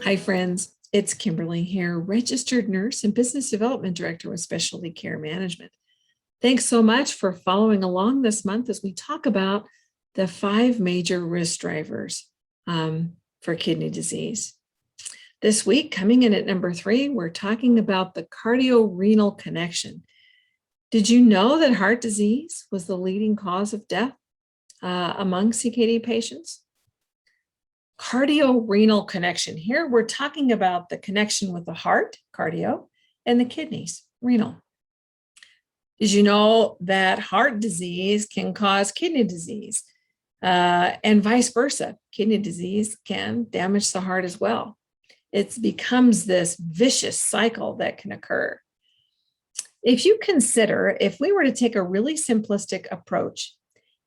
Hi, friends. It's Kimberly here, registered nurse and business development director with specialty care management. Thanks so much for following along this month as we talk about the 5 major risk drivers for kidney disease. This week, coming in at number 3, we're talking about the cardio-renal connection. Did you know that heart disease was the leading cause of death among CKD patients? Cardio-renal connection. Here we're talking about the connection with the heart, cardio, and the kidneys, renal. Did you know that heart disease can cause kidney disease and vice versa? Kidney disease can damage the heart as well. It becomes this vicious cycle that can occur. If you consider, if we were to take a really simplistic approach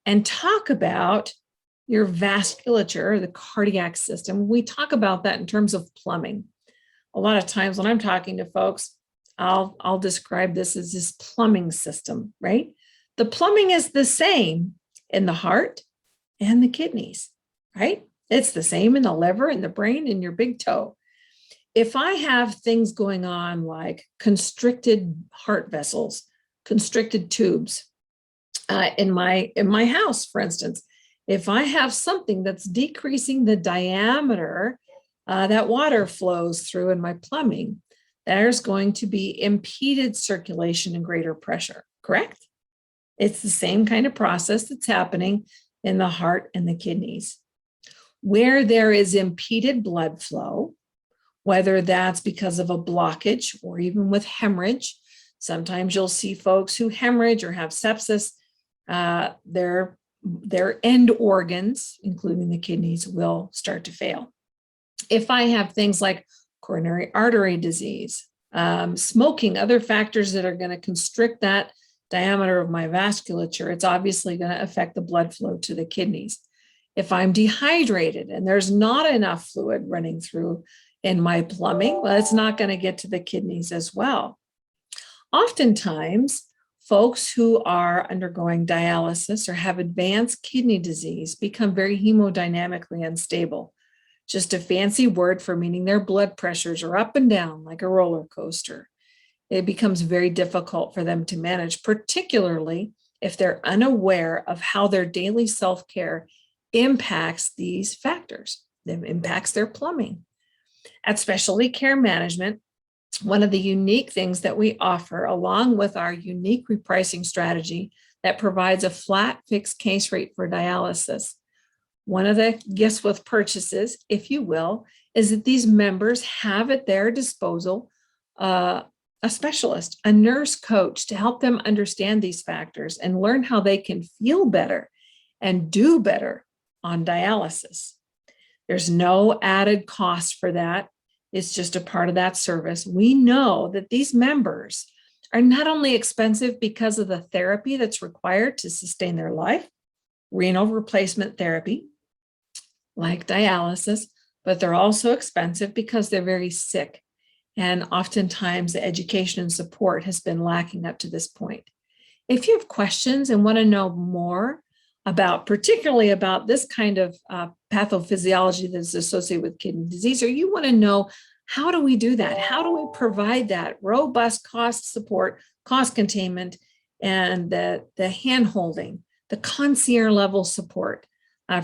and talk about your vasculature, the cardiac system, we talk about that in terms of plumbing. A lot of times when I'm talking to folks, I'll describe this as this plumbing system, right? The plumbing is the same in the heart and the kidneys, right? It's the same in the liver and the brain and your big toe. If I have things going on like constricted heart vessels, constricted tubes in my house, for instance, if I have something that's decreasing the diameter that water flows through in my plumbing, there's going to be impeded circulation and greater pressure, correct? It's the same kind of process that's happening in the heart and the kidneys. Where there is impeded blood flow, whether that's because of a blockage or even with hemorrhage, sometimes you'll see folks who hemorrhage or have sepsis, their end organs, including the kidneys, will start to fail. If I have things like coronary artery disease, smoking, other factors that are going to constrict that diameter of my vasculature, it's obviously going to affect the blood flow to the kidneys. If I'm dehydrated and there's not enough fluid running through in my plumbing, well, it's not going to get to the kidneys as well. Oftentimes, folks who are undergoing dialysis or have advanced kidney disease become very hemodynamically unstable. Just a fancy word for meaning their blood pressures are up and down like a roller coaster. It becomes very difficult for them to manage, particularly if they're unaware of how their daily self-care impacts these factors. It impacts their plumbing. At Specialty Care Management, one of the unique things that we offer, along with our unique repricing strategy that provides a flat fixed case rate for dialysis, one of the gifts with purchases, if you will, is that these members have at their disposal a specialist, a nurse coach to help them understand these factors and learn how they can feel better and do better on dialysis. There's no added cost for that. It's just a part of that service. We know that these members are not only expensive because of the therapy that's required to sustain their life, renal replacement therapy, like dialysis, but they're also expensive because they're very sick. And oftentimes the education and support has been lacking up to this point. If you have questions and want to know more about, particularly about this kind of pathophysiology that's associated with kidney disease, or you want to know how do we do that? How do we provide that robust cost support, cost containment, and the hand-holding, the concierge level support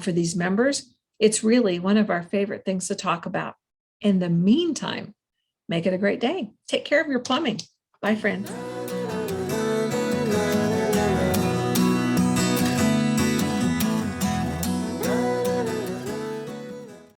for these members? It's really one of our favorite things to talk about. In the meantime, make it a great day. Take care of your plumbing. Bye, friends.